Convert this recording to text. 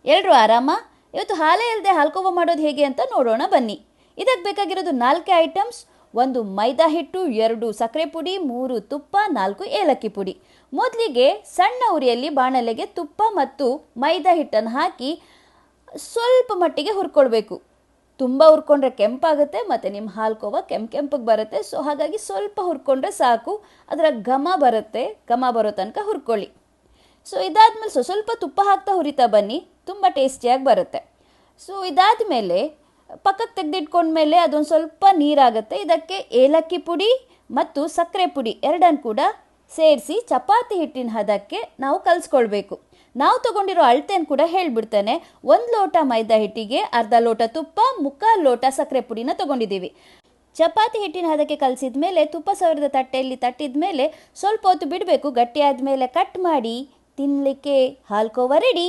ಎಲ್ಲರೂ ಆರಾಮ? ಇವತ್ತು ಹಾಲೇ ಇಲ್ಲದೆ ಹಾಲ್ಕೋವ ಮಾಡೋದು ಹೇಗೆ ಅಂತ ನೋಡೋಣ ಬನ್ನಿ. ಇದಕ್ಕೆ ಬೇಕಾಗಿರೋದು 4 ಐಟಮ್ಸ್: 1 ಮೈದಾ ಹಿಟ್ಟು, 2 ಸಕ್ಕರೆ ಪುಡಿ, 3 ತುಪ್ಪ, 4 ಏಲಕ್ಕಿ ಪುಡಿ. ಮೊದಲಿಗೆ ಸಣ್ಣ ಉರಿಯಲ್ಲಿ ಬಾಣಲೆಗೆ ತುಪ್ಪ ಮತ್ತು ಮೈದಾ ಹಿಟ್ಟನ್ನು ಹಾಕಿ ಸ್ವಲ್ಪ ಮಟ್ಟಿಗೆ ಹುರ್ಕೊಳ್ಬೇಕು. ತುಂಬ ಹುರ್ಕೊಂಡ್ರೆ ಕೆಂಪಾಗುತ್ತೆ ಮತ್ತು ನಿಮ್ಮ ಹಾಲ್ಕೋವ ಕೆಂಪಗೆ ಬರುತ್ತೆ. ಸೊ ಹಾಗಾಗಿ ಸ್ವಲ್ಪ ಹುರ್ಕೊಂಡ್ರೆ ಸಾಕು. ಅದರ ಘಮ ಬರುತ್ತೆ, ಘಮ ಬರೋ ತನಕ ಹುರ್ಕೊಳ್ಳಿ. ಸೊ ಇದಾದ್ಮೇಲೆ ಸ್ವಲ್ಪ ತುಪ್ಪ ಹಾಕ್ತಾ ಹುರಿತಾ ಬನ್ನಿ, ತುಂಬ ಟೇಸ್ಟಿಯಾಗಿ ಬರುತ್ತೆ. ಸೊ ಇದಾದಮೇಲೆ ಪಕ್ಕಕ್ಕೆ ತೆಗೆದಿಟ್ಕೊಂಡ್ಮೇಲೆ ಅದೊಂದು ಸ್ವಲ್ಪ ನೀರಾಗುತ್ತೆ. ಇದಕ್ಕೆ ಏಲಕ್ಕಿ ಪುಡಿ ಮತ್ತು ಸಕ್ಕರೆ ಪುಡಿ ಎರಡನ್ನು ಕೂಡ ಸೇರಿಸಿ ಚಪಾತಿ ಹಿಟ್ಟಿನ ಹದಕ್ಕೆ ನಾವು ಕಲಿಸ್ಕೊಳ್ಬೇಕು. ನಾವು ತಗೊಂಡಿರೋ ಅಳತೆಯನ್ನು ಕೂಡ ಹೇಳಿಬಿಡ್ತೇನೆ. 1 ಲೋಟ ಮೈದಾ ಹಿಟ್ಟಿಗೆ ಅರ್ಧ ಲೋಟ ತುಪ್ಪ, 3/4 ಲೋಟ ಸಕ್ಕರೆ ಪುಡಿನ ತಗೊಂಡಿದ್ದೀವಿ. ಚಪಾತಿ ಹಿಟ್ಟಿನ ಹದಕ್ಕೆ ಕಲಸಿದ ಮೇಲೆ ತುಪ್ಪ ಸವರಿದ ತಟ್ಟೆಯಲ್ಲಿ ತಟ್ಟಿದ ಮೇಲೆ ಸ್ವಲ್ಪ ಹೊತ್ತು ಬಿಡಬೇಕು. ಗಟ್ಟಿಯಾದ ಮೇಲೆ ಕಟ್ ಮಾಡಿ ತಿನ್ನಲಿಕ್ಕೆ ಹಾಲ್ಕೋವ ರೆಡಿ.